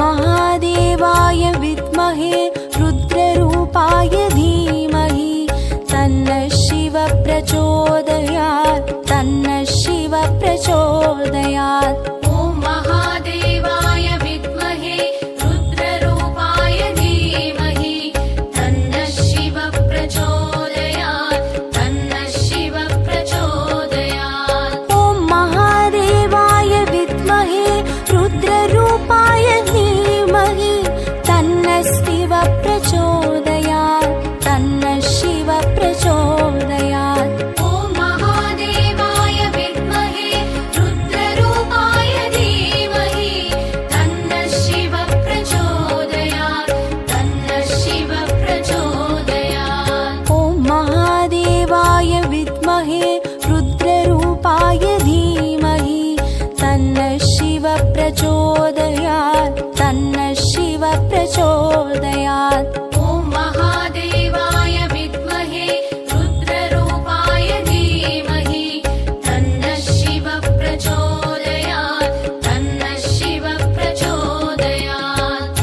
महादेवाय विद्महे रुद्ररूपाय धीमहि तन्नः शिवः प्रचोदयात् तन्नः शिवः प्रचोदयात्। ॐ महादेवाय विद्महे रुद्ररूपाय धीमहि तन्नः शिवः प्रचोदयात् तन्नः शिवः प्रचोदयात्। ॐ महादेवाय विद्महे रुद्ररूपाय धीमहि तन्नः शिवः प्रचोदयात् तन्नः शिवः प्रचोदयात्। ॐ महादेवाय विद्महे रुद्ररूपाय धीमहि तन्नः शिवः प्रचोदयात् तन्नः शिवः प्रचोदयात्। ॐ महादेवाय विद्महे रुद्ररूपाय धीमहि तन्नः शिवः प्रचोदयात् तन्नः शिवः प्रचोदयात्। ॐ महादेवाय विद्महे रुद्ररूपाय धीमहि तन्नः शिवः प्रचोदयात् तन्नः शिवः प्रचोदयात्।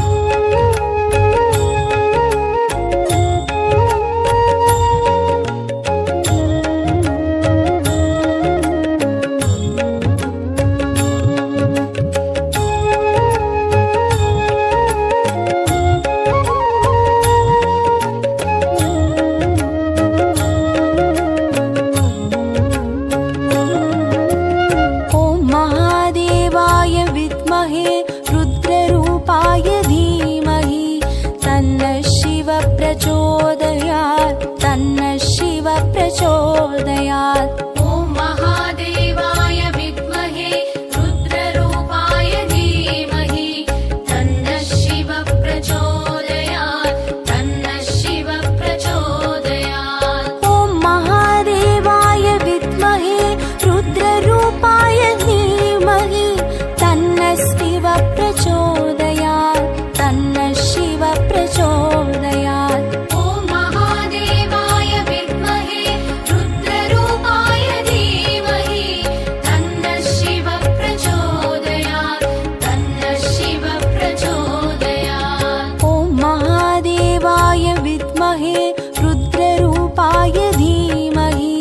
ॐ महादेवाय विद्महे रुद्ररूपाय धीमहि तन्नः शिवः प्रचोदयात् तन्नः शिवः प्रचोदयात्। ॐ महादेवाय विद्महे रुद्ररूपाय धीमहि तन्नः शिवः प्रचोदयात् तन्नः शिवः प्रचोदयात्। ॐ महादेवाय विद्महे रुद्ररूपाय धीमहि तन्नः शिवः प्रचोदयात् तन्नः शिवः प्रचोदयात्। ॐ महादेवाय विद्महे रुद्ररूपाय धीमहि तन्नः शिवः प्रचोदयात् तन्नः शिवः प्रचोदयात्। ॐ महादेवाय विद्महे रुद्ररूपाय धीमहि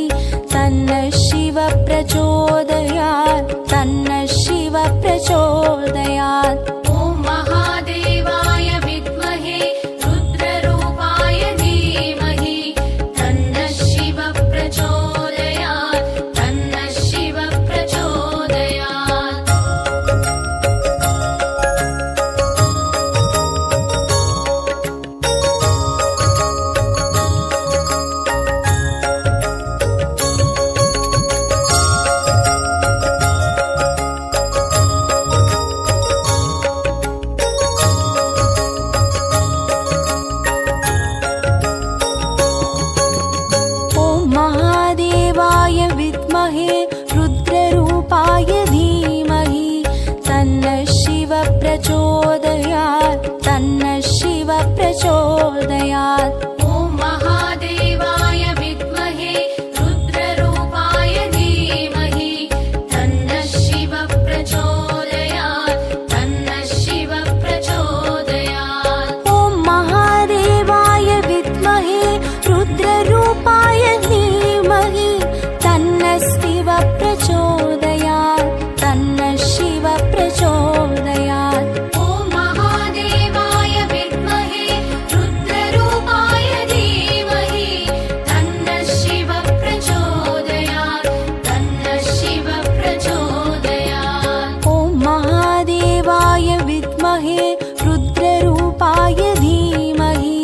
तन्नः शिवः प्रचोदयात् तन्नः शिवः प्रचोदयात्। ॐ महादेवाय विद्महे रुद्ररूपाय धीमहि तन्नः शिवः प्रचोदयात् तन्नः शिवः प्रचोदयात्। ॐ महादेवाय विद्महे रुद्ररूपाय धीमहि तन्नः शिवः प्रचोदयात् तन्नः शिवः प्रचोदयात्। ॐ महादेवाय विद्महे रुद्ररूपाय धीमहि तन्नः शिवः प्रचोदयात् तन्नः शिवः प्रचोदयात्। ॐ महादेवाय विद्महे रुद्ररूपाय धीमहि तन्नः शिवः प्रचोदयात् तन्नः शिवः प्रचोदयात्। ॐ महादेवाय विद्महे रुद्ररूपाय धीमहि तन्नः शिवः प्रचोदयात् तन्नः शिवः प्रचोदयात्। ॐ महादेवाय विद्महे रुद्ररूपाय धीमहि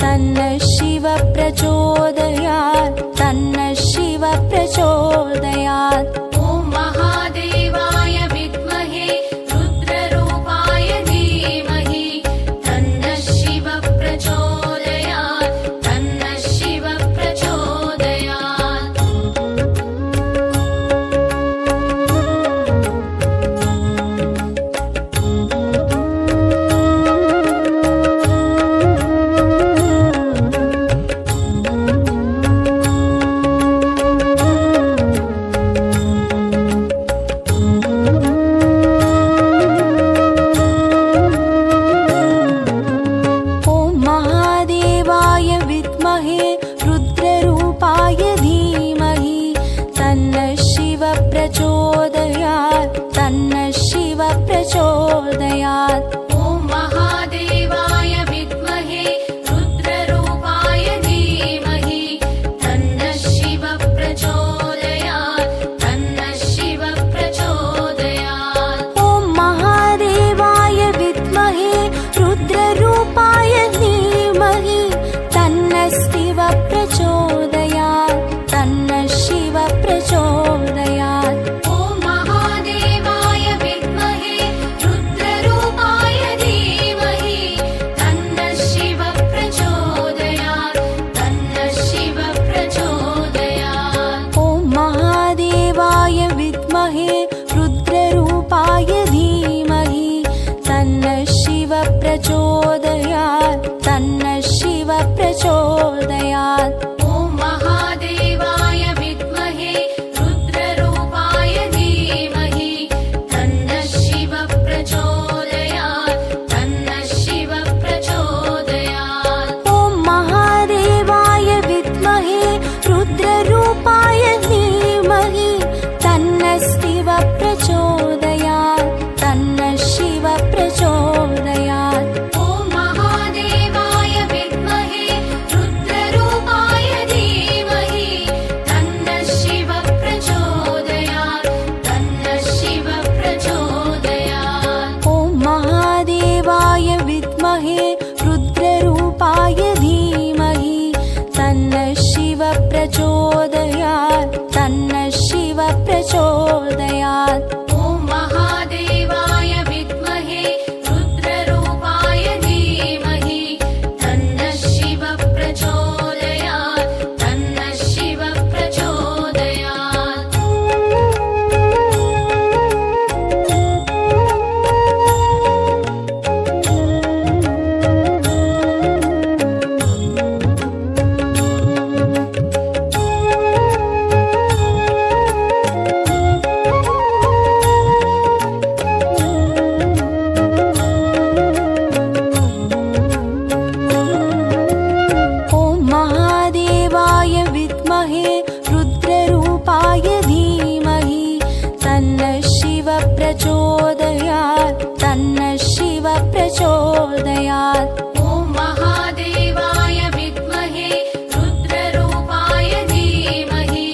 तन्नः शिवः प्रचोदयात् तन्नः शिवः प्रचोदयात्। ॐ महादेवाय विद्महे रुद्ररूपाय धीमहि तन्नः शिवः प्रचोदयात् तन्नः शिवः प्रचोदयात्। प्रचोदयात् तन्नः शिव प्रचोदयात्। ॐ महादेवाय विद्महे रुद्ररूपाय धीमहि तन्नः शिव प्रचोदयात् तन्नः शिव प्रचोदयात्। ॐ महादेवाय विद्महे रुद्ररूपाय धीमहि तन्नः शिव प्रचोदयात् तन्नः शिव प्रचोदयात्। ॐ महादेवाय विद्महे रुद्ररूपाय धीमहि तन्नः शिव प्रचोदयात् तन्नः शिव प्रचोदयात्। ॐ महादेवाय विद्महे रुद्ररूपाय धीमहि तन्नः शिव प्रचोदयात् तन्नः शिव प्रचोदयात्। ॐ महादेवाय विद्महे रुद्ररूपाय धीमहि तन्नः शिव प्रचोदयात् तन्नः शिव प्रचोदयात्। ॐ महादेवाय विद्महे रुद्ररूपाय धीमहि तन्नः शिव प्रचोदयात् तन्नः शिव प्रचोदयात्। ॐ महादेवाय विद्महे रुद्ररूपाय धीमहि तन्नः शिव प्रचोदयात् तन्नः शिव प्रचोदयात्। ॐ महादेवाय विद्महे रुद्ररूपाय धीमहि तन्नः शिव प्रचोदयात् तन्नः शिव प्रचोदयात्। ॐ महादेवाय विद्महे रुद्ररूपाय धीमहि तन्नः शिव प्रचोदयात् तन्नः शिव प्रचोदयात्। ॐ महादेवाय विद्महे रुद्ररूपाय धीमहि तन्नः शिव प्रचोदयात् तन्नः शिव प्रचोदयात्। ॐ महादेवाय विद्महे रुद्ररूपाय धीमहि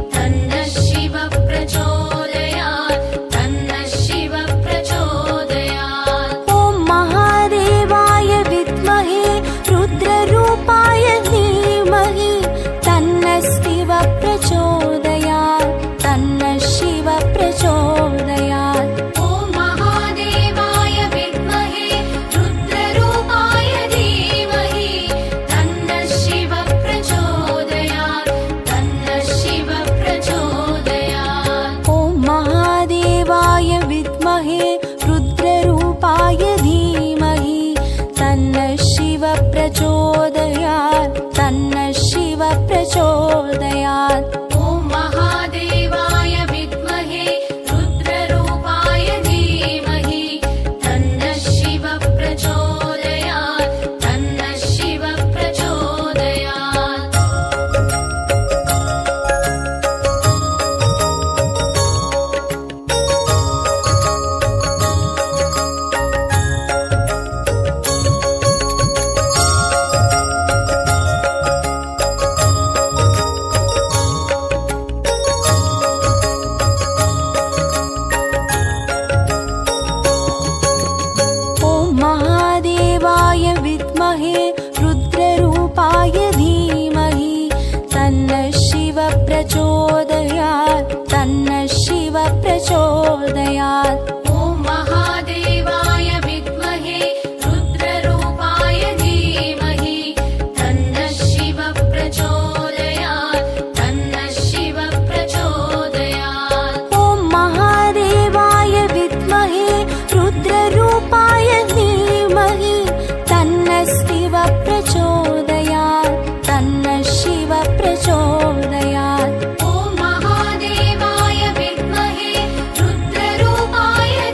तन्नः शिव प्रचोदयात् तन्नः शिव प्रचोदयात्। ॐ महादेवाय विद्महे रुद्ररूपाय धीमहि तन्नः शिव प्रचोदयात् तन्नः शिव प्रचोदयात्। ॐ महादेवाय विद्महे रुद्ररूपाय धीमहि तन्नः शिव प्रचोदयात् तन्नः शिव प्रचोदयात्। ॐ महादेवाय विद्महे रुद्ररूपाय धीमहि तन्नः शिव प्रचोदयात् तन्नः शिव प्रचोदयात्। ॐ महादेवाय विद्महे रुद्ररूपाय धीमहि तन्नः शिव प्रचोदयात् तन्नः शिव प्रचोदयात्। ॐ महादेवाय विद्महे रुद्ररूपाय धीमहि तन्नः शिव प्रचोदयात् तन्नः शिव प्रचोदयात्। ॐ महादेवाय विद्महे रुद्ररूपाय धीमहि तन्नः शिव प्रचोदयात् तन्नः शिव प्रचोदयात्। ॐ महादेवाय विद्महे रुद्ररूपाय धीमहि तन्नः शिव प्रचोदयात् तन्नः शिव प्रचोदयात्। ॐ महादेवाय विद्महे रुद्ररूपाय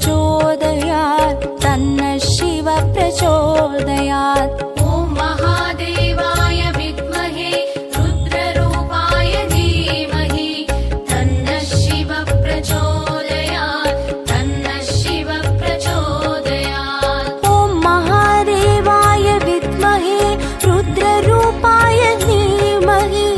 प्रचोदयात् तन्नः शिव प्रचोदयात्। ॐ महादेवाय विद्महे रुद्ररूपाय धीमहि तन्नः शिव प्रचोदयात् तन्नः शिव प्रचोदयात्। ॐ महादेवाय विद्महे रुद्ररूपाय धीमहि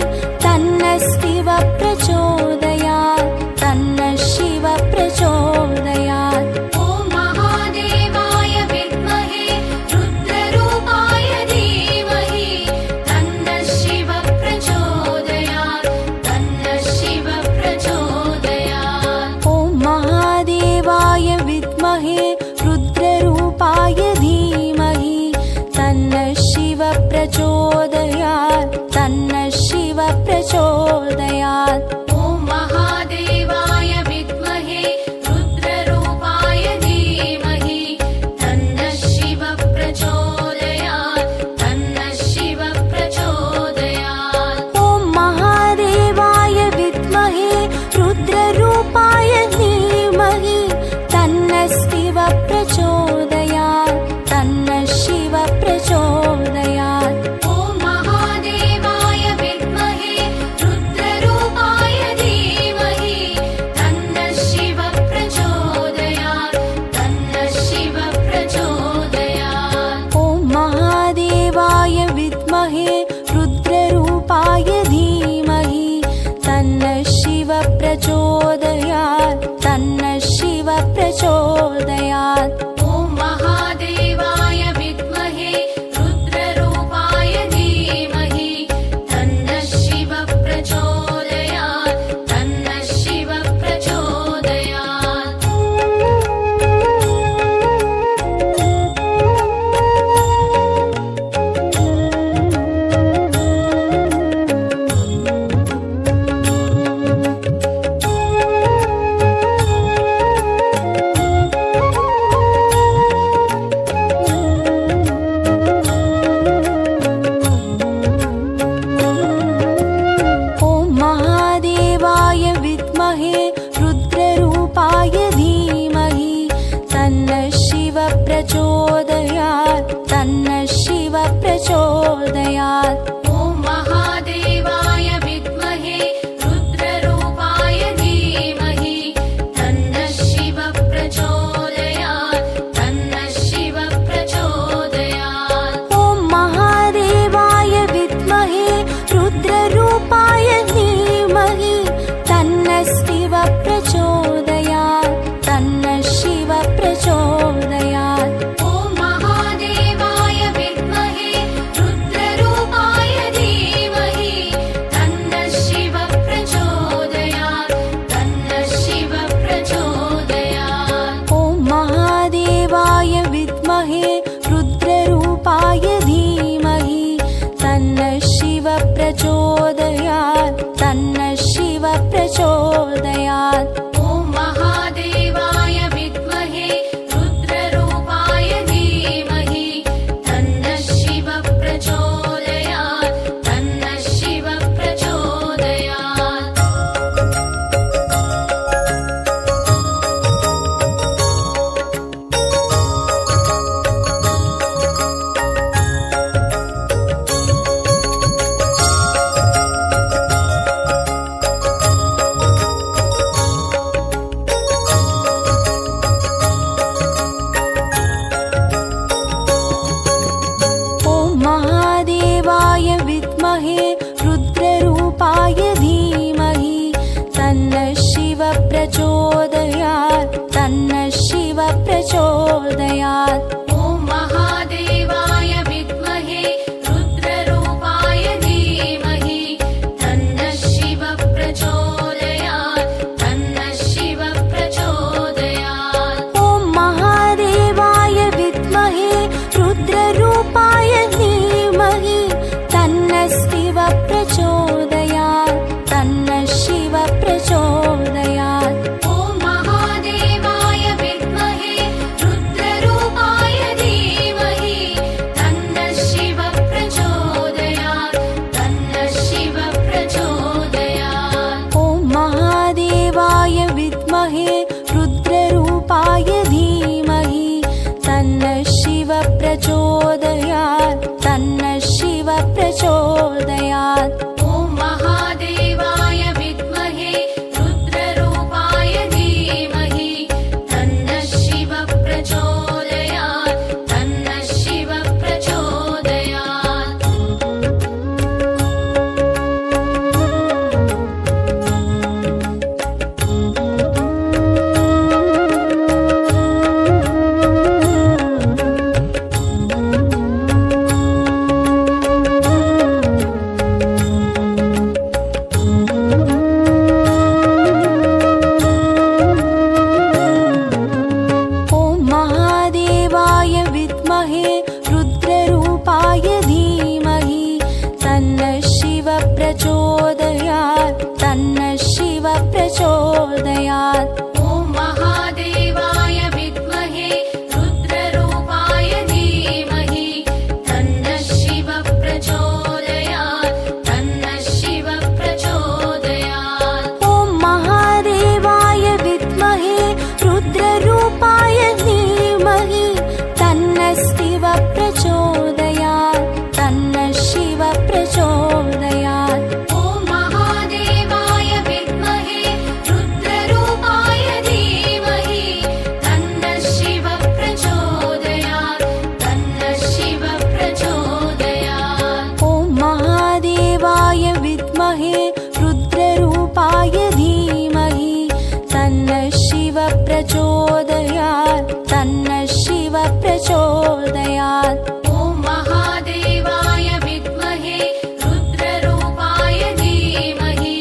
तन्नः शिव प्रचोदयात् तन्नः शिव प्रचोदयात्। ॐ महादेवाय विद्महे रुद्ररूपाय धीमहि तन्नः शिव प्रचोदयात् तन्नः शिव प्रचोदयात्। ॐ महादेवाय विद्महे रुद्ररूपाय धीमहि तन्नः शिव प्रचोदयात् तन्नः शिव प्रचोदयात्। ॐ महादेवाय विद्महे रुद्ररूपाय धीमहि तन्नः शिव प्रचोदयात् तन्नः शिव प्रचोदयात्। ॐ महादेवाय विद्महे रुद्ररूपाय धीमहि तन्नः शिव प्रचोदयात् तन्नः शिव प्रचोदयात्। ॐ महादेवाय विद्महे रुद्ररूपाय धीमहि तन्नः शिव प्रचोदयात् तन्नः शिव प्रचोदयात्। ॐ महादेवाय विद्महे रुद्ररूपाय धीमहि तन्नः शिव प्रचोदयात् तन्नः शिव प्रचोदयात्। ॐ महादेवाय विद्महे रुद्ररूपाय धीमहि तन्नः शिव प्रचोदयात् तन्नः शिव प्रचोदयात्। ॐ महादेवाय विद्महे रुद्ररूपाय धीमहि तन्नः शिव प्रचोदयात् तन्नः शिव प्रचोदयात्। ॐ महादेवाय विद्महे रुद्ररूपाय धीमहि तन्नः शिव प्रचोदयात् तन्नः शिव प्रचोदयात्। ॐ महादेवाय विद्महे रुद्ररूपाय धीमहि तन्नः शिव प्रचोदयात् तन्नः शिव प्रचोदयात्। ॐ महादेवाय विद्महे रुद्ररूपाय धीमहि तन्नः शिव प्रचोदयात् तन्नः शिव प्रचोदयात्। ॐ महादेवाय विद्महे रुद्ररूपाय धीमहि तन्नः शिव प्रचोदयात् तन्नः शिव प्रचोदयात्। ॐ महादेवाय विद्महे रुद्ररूपाय धीमहि तन्नः शिव प्रचोदयात् तन्नः शिव प्रचोदयात्। ॐ महादेवाय विद्महे रुद्ररूपाय धीमहि तन्नः शिव प्रचोदयात् तन्नः शिव प्रचोदयात्। ॐ महादेवाय विद्महे रुद्ररूपाय धीमहि तन्नः शिव प्रचोदयात् तन्नः शिव प्रचोदयात्। ॐ महादेवाय विद्महे रुद्ररूपाय धीमहि तन्नः शिव प्रचोदयात् तन्नः शिव प्रचोदयात्। ॐ महादेवाय विद्महे रुद्ररूपाय प्रचोदयात् तन्नः शिव प्रचोदयात्। ॐ महादेवाय विद्महे रुद्ररूपाय धीमहि तन्नः शिव प्रचोदयात् तन्नः शिव प्रचोदयात्। ॐ महादेवाय विद्महे रुद्ररूपाय धीमहि तन्नः शिव प्रचोदयात् तन्नः शिव प्रचोदयात्। ॐ महादेवाय विद्महे रुद्ररूपाय धीमहि तन्नः शिव प्रचोदयात् तन्नः शिव प्रचोदयात्। ॐ महादेवाय विद्महे रुद्ररूपाय धीमहि तन्नः शिव प्रचोदयात् तन्नः शिव प्रचोदयात्। ॐ महादेवाय विद्महे रुद्ररूपाय धीमहि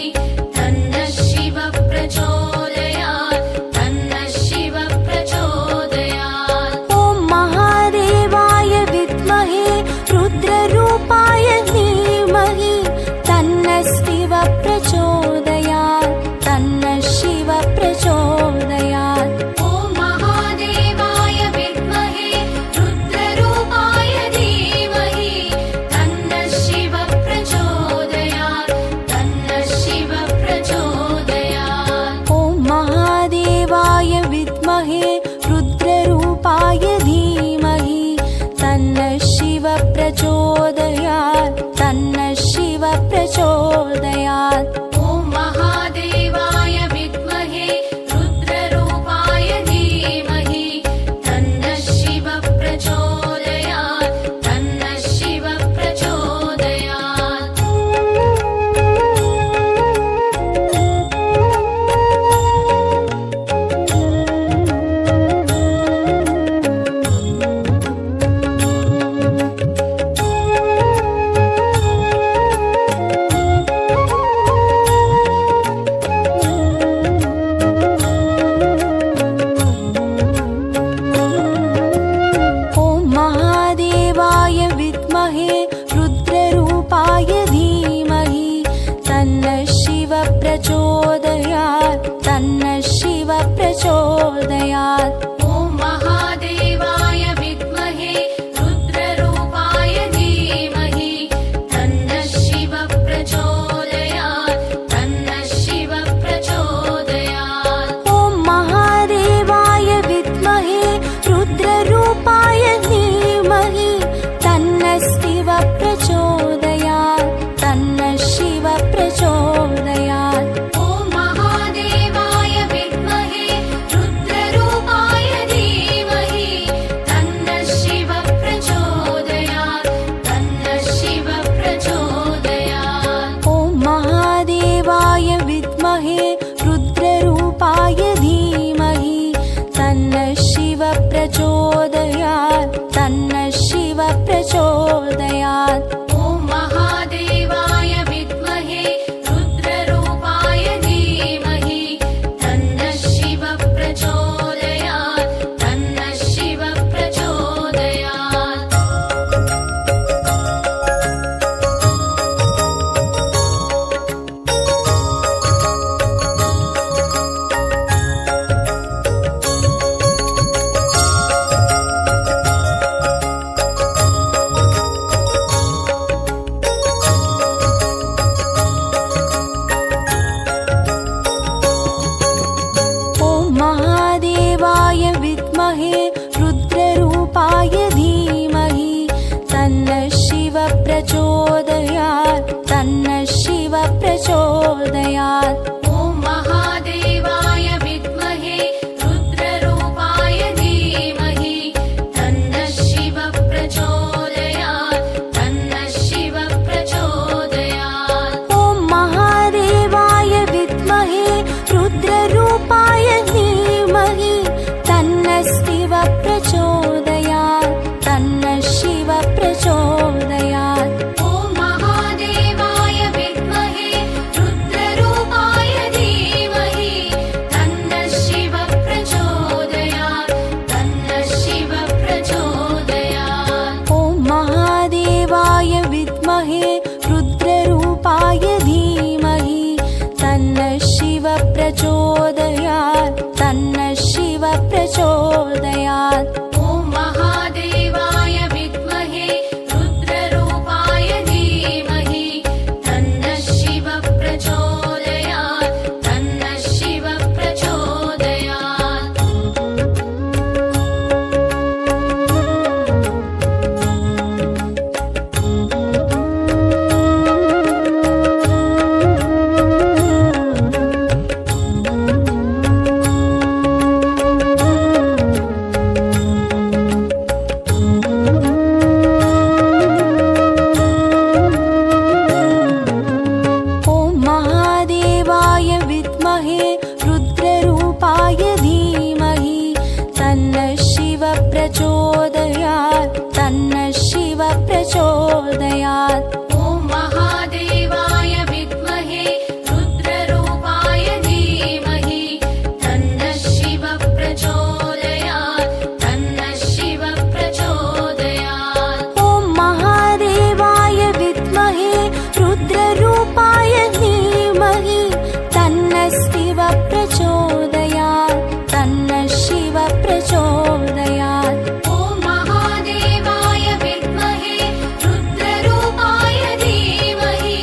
तन्नः शिव प्रचोदयात् तन्नः शिव प्रचोदयात्। ॐ महादेवाय विद्महे रुद्ररूपाय धीमहि तन्नः शिव प्रचोदयात् तन्नः शिव प्रचोदयात्। ॐ महादेवाय विद्महे रुद्ररूपाय धीमहि तन्नः शिव प्रचोदयात् तन्नः शिव प्रचोदयात्। ॐ महादेवाय विद्महे रुद्ररूपाय धीमहि तन्नः शिव प्रचोदयात् तन्नः शिव प्रचोदयात्। ॐ महादेवाय विद्महे रुद्ररूपाय धीमहि तन्नः शिव प्रचोदयात् तन्नः शिव प्रचोदयात्। ॐ महादेवाय विद्महे रुद्ररूपाय धीमहि तन्नः शिव प्रचोदयात् तन्नः शिव प्रचोदयात्। ॐ महादेवाय विद्महे रुद्ररूपाय धीमहि तन्नः शिव प्रचोदयात् तन्नः शिव प्रचोदयात्। ॐ महादेवाय विद्महे रुद्ररूपाय धीमहि तन्नः शिव प्रचोदयात् तन्नः शिव प्रचोदयात्। ॐ महादेवाय विद्महे रुद्ररूपाय धीमहि तन्नः शिव प्रचोदयात् तन्नः शिव प्रचोदयात्। ॐ महादेवाय विद्महे रुद्ररूपाय धीमहि तन्नः शिव प्रचोदयात् तन्नः शिव प्रचोदयात्। ॐ महादेवाय विद्महे रुद्ररूपाय धीमहि तन्नः शिव प्रचोदयात् तन्नः शिव प्रचोदयात्। ॐ महादेवाय विद्महे रुद्ररूपाय धीमहि तन्नः शिव प्रचोदयात् तन्नः शिव प्रचोदयात्। ॐ महादेवाय विद्महे रुद्ररूपाय धीमहि तन्नः शिव प्रचोदयात् तन्नः शिव प्रचोदयात्। ॐ महादेवाय विद्महे रुद्ररूपाय धीमहि तन्नः शिव प्रचोदयात् तन्नः शिव प्रचोदयात्। ॐ महादेवाय विद्महे रुद्ररूपाय प्रचोदयात् तन्नः शिव प्रचोदयात्। ॐ महादेवाय विद्महे रुद्ररूपाय धीमहि तन्नः शिव प्रचोदयात् तन्नः शिव प्रचोदयात्। ॐ महादेवाय विद्महे रुद्ररूपाय धीमहि तन्नः शिव प्रचोदयात् तन्नः शिव प्रचोदयात्। ॐ महादेवाय विद्महे रुद्ररूपाय धीमहि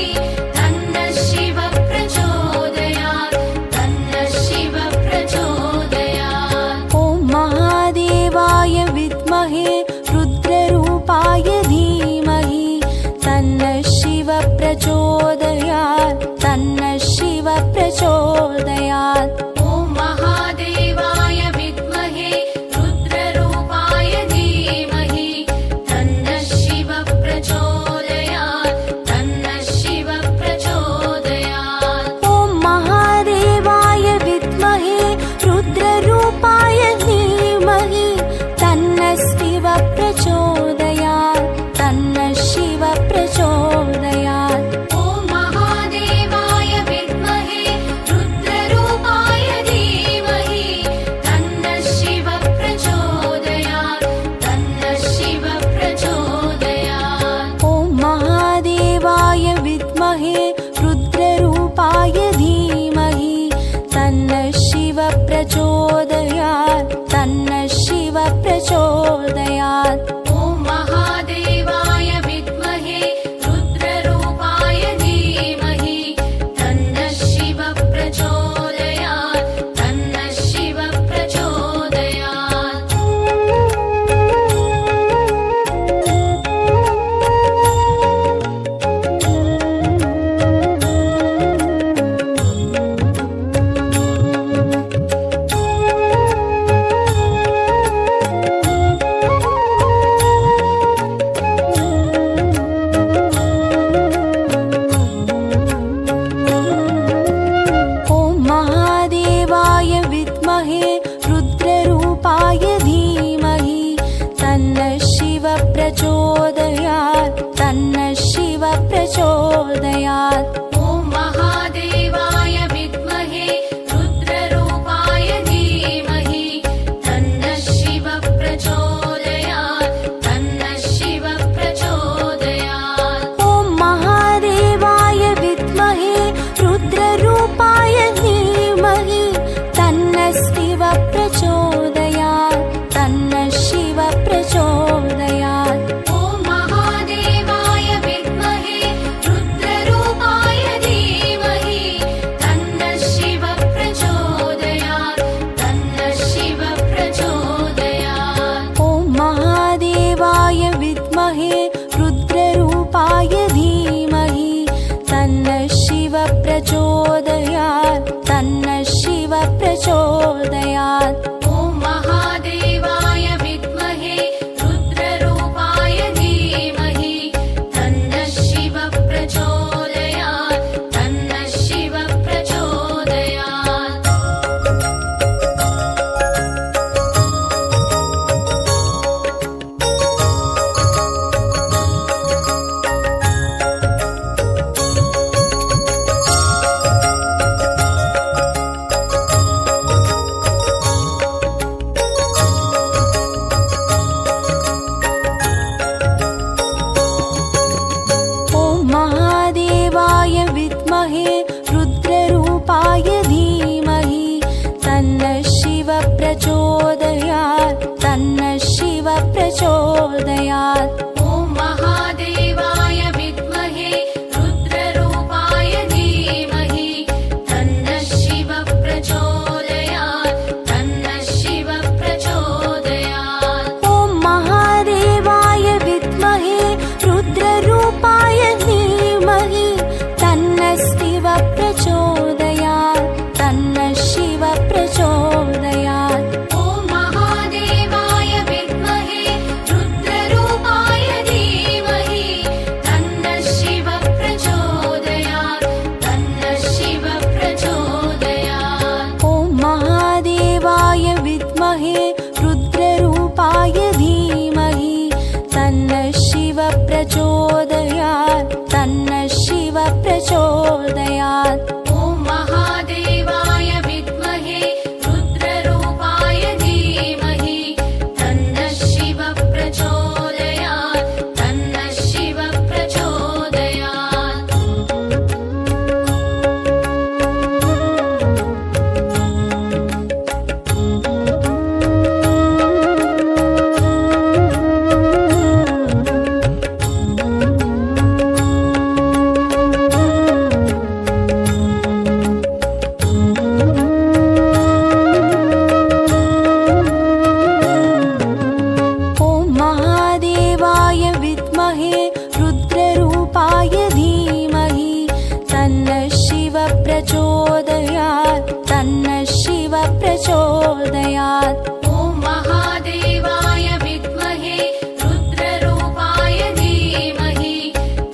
प्रचोदयात् तन्नः शिव प्रचोदयात्। ॐ महादेवाय विद्महे रुद्ररूपाय धीमहि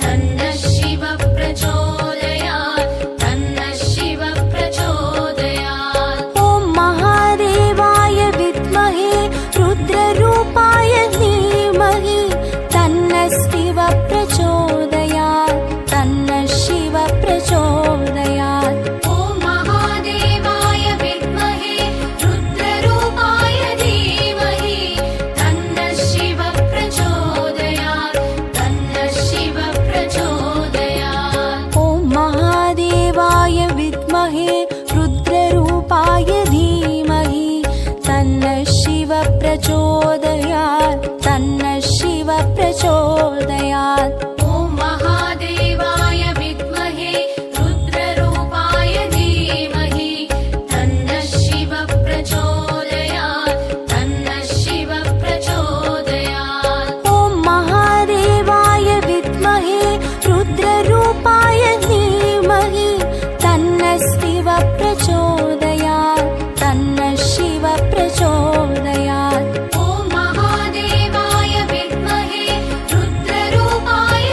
तन्नः शिव प्रचोदयात् तन्नः शिव प्रचोदयात्। ॐ महादेवाय विद्महे रुद्ररूपाय धीमहि तन्नः शिव प्रचोदयात् तन्नः शिव प्रचोदयात्। ॐ महादेवाय विद्महे रुद्ररूपाय धीमहि तन्नः शिव प्रचोदयात् तन्नः शिव प्रचोदयात्। ॐ महादेवाय विद्महे रुद्ररूपाय धीमहि तन्नः शिव प्रचोदयात् तन्नः शिव प्रचोदयात्। ॐ महादेवाय विद्महे रुद्ररूपाय धीमहि तन्नः शिव प्रचोदयात् तन्नः शिव प्रचोदयात्। ॐ महादेवाय विद्महे रुद्ररूपाय धीमहि तन्नः शिव प्रचोदयात् तन्नः शिव प्रचोदयात्। ॐ महादेवाय विद्महे रुद्ररूपाय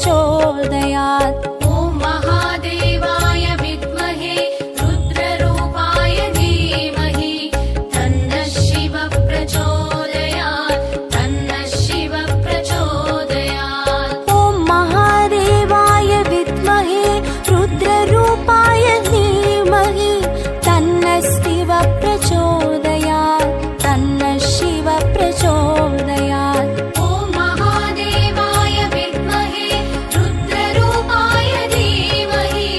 प्रचोदयात्। ॐ महादेवाय विद्महे रुद्ररूपाय धीमहि तन्नः शिवः प्रचोदयात् तन्नः शिवः प्रचोदयात्। ॐ महादेवाय विद्महे रुद्ररूपाय धीमहि तन्नः शिवः प्रचोदयात् तन्नः शिवः प्रचोदयात्। ॐ महादेवाय विद्महे रुद्ररूपाय धीमहि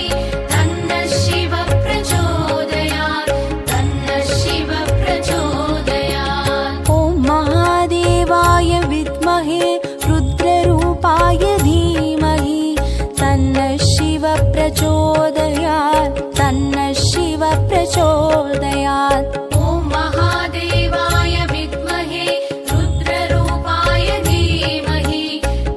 तन्नः शिवः प्रचोदयात् तन्नः शिवः प्रचोदयात्। ॐ महादेवाय विद्महे रुद्ररूपाय धीमहि तन्नः शिवः प्रचोदयात् तन्नः शिवः प्रचोदयात्। ॐ महादेवाय विद्महे रुद्ररूपाय धीमहि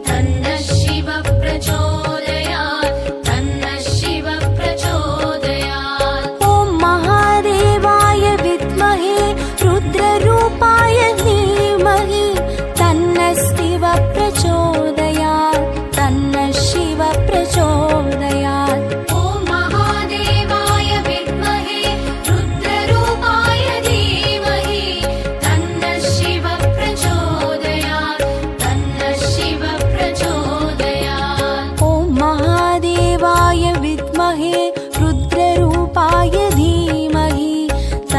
तन्नः शिवः प्रचोदयात् तन्नः शिवः प्रचोदयात्। ॐ महादेवाय विद्महे रुद्ररूपाय धीमहि तन्नः शिवः प्रचोदयात् तन्नः शिवः प्रचोदयात्। ॐ महादेवाय विद्महे रुद्ररूपाय धीमहि तन्नः शिवः प्रचोदयात् तन्नः शिवः प्रचोदयात्। ॐ महादेवाय विद्महे रुद्ररूपाय धीमहि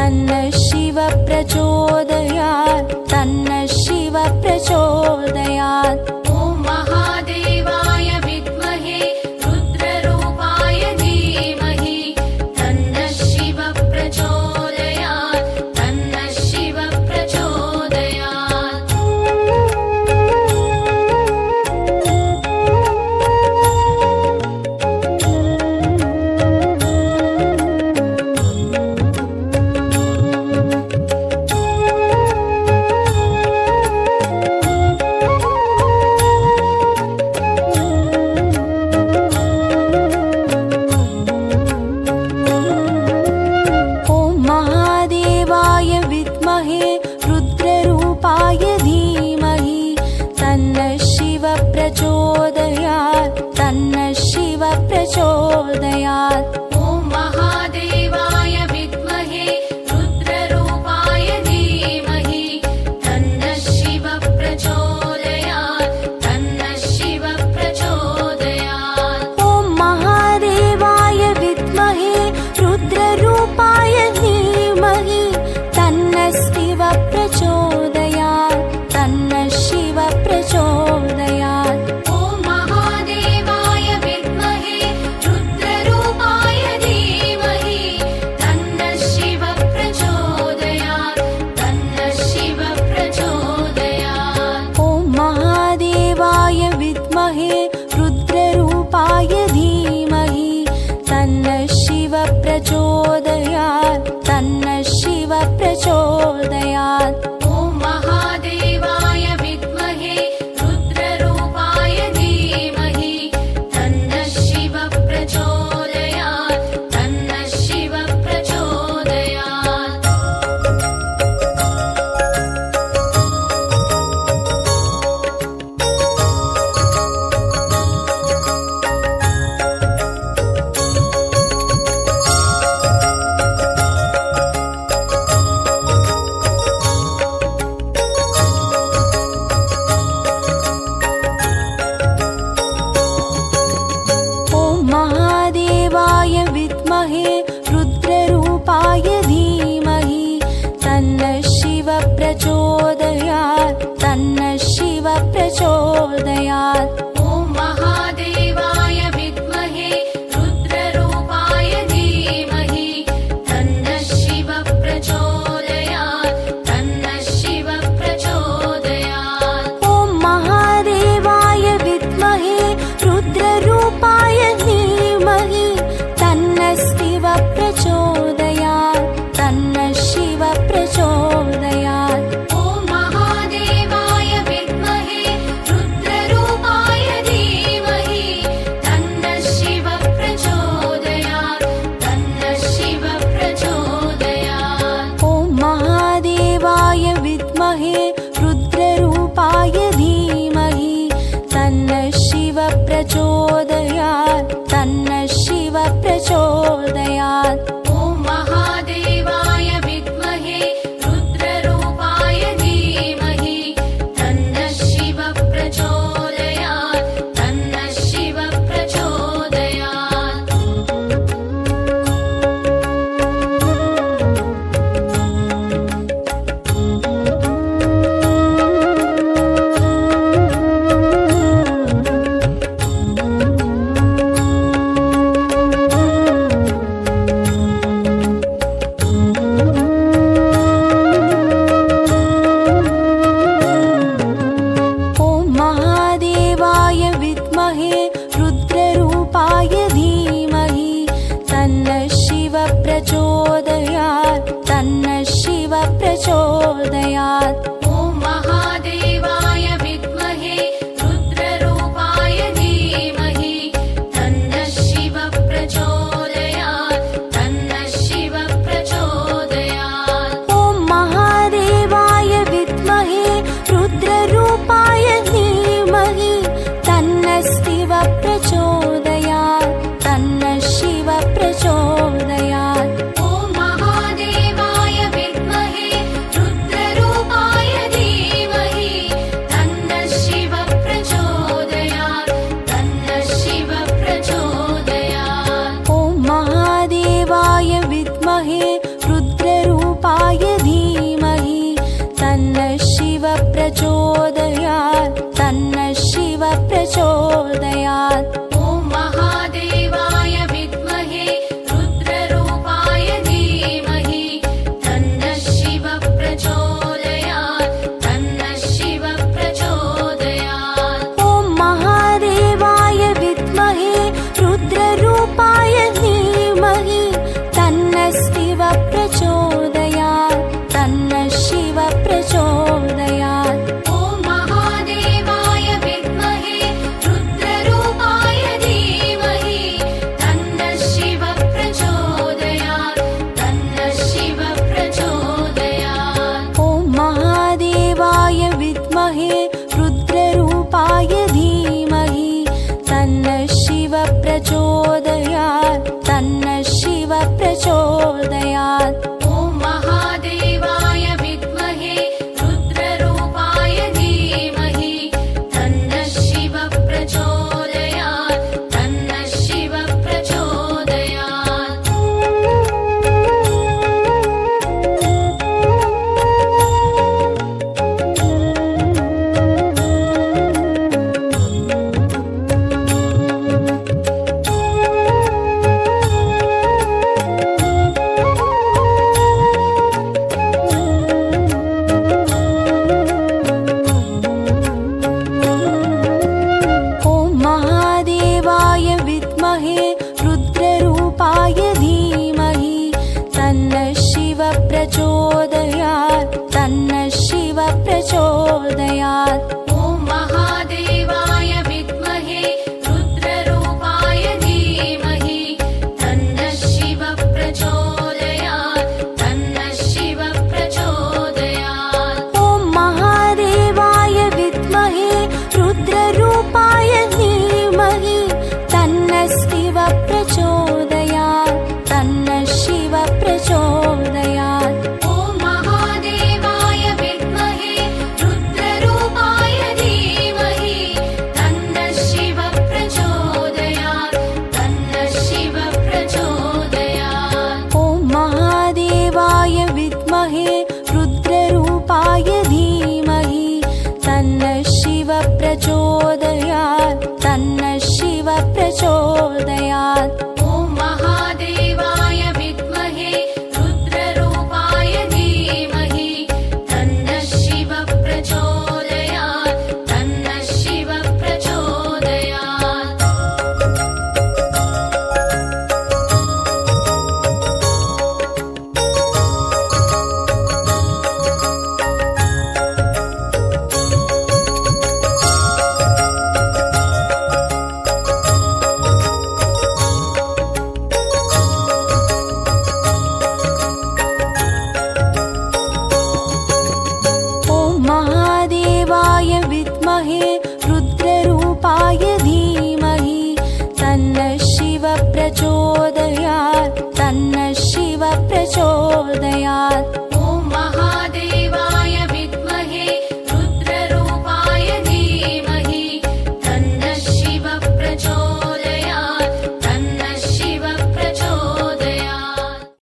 तन्नः शिवः प्रचोदयात् तन्नः शिवः प्रचोदयात्। ॐ महादेवाय विद्महे रुद्ररूपाय धीमहि तन्नः शिवः प्रचोदयात् तन्नः शिवः प्रचोदयात्। ॐ महादेवाय विद्महे रुद्ररूपाय धीमहि तन्नः शिवः प्रचोदयात् तन्नः शिवः प्रचोदयात्। ॐ महादेवाय विद्महे रुद्ररूपाय धीमहि तन्नः शिवः प्रचोदयात् तन्नः शिवः प्रचोदयात्। ॐ महादेवाय विद्महे रुद्ररूपाय धीमहि तन्नः शिवः प्रचोदयात् तन्नः शिवः प्रचोदयात्। ॐ महादेवाय विद्महे रुद्ररूपाय धीमहि तन्नः शिवः प्रचोदयात् तन्नः शिवः प्रचोदयात्। ॐ महादेवाय विद्महे रुद्ररूपाय धीमहि तन्नः शिवः प्रचोदयात् तन्नः शिवः प्रचोदयात्। ॐ महादेवाय विद्महे रुद्ररूपाय धीमहि तन्नः शिवः प्रचोदयात् तन्नः शिवः प्रचोदयात्। ॐ महादेवाय विद्महे रुद्ररूपाय धीमहि तन्नः शिवः प्रचोदयात् तन्नः शिवः प्रचोदयात्। ॐ महादेवाय विद्महे रुद्ररूपाय धीमहि तन्नः शिवः प्रचोदयात् तन्नः शिवः प्रचोदयात्। ॐ महादेवाय विद्महे रुद्ररूपाय धीमहि तन्नः शिवः प्रचोदयात् तन्नः शिवः प्रचोदयात्। ॐ महादेवाय विद्महे रुद्ररूपाय रुद्ररूपाय धीमहि तन्नः शिवः प्रचोदयात् तन्नः शिवः प्रचोदयात्।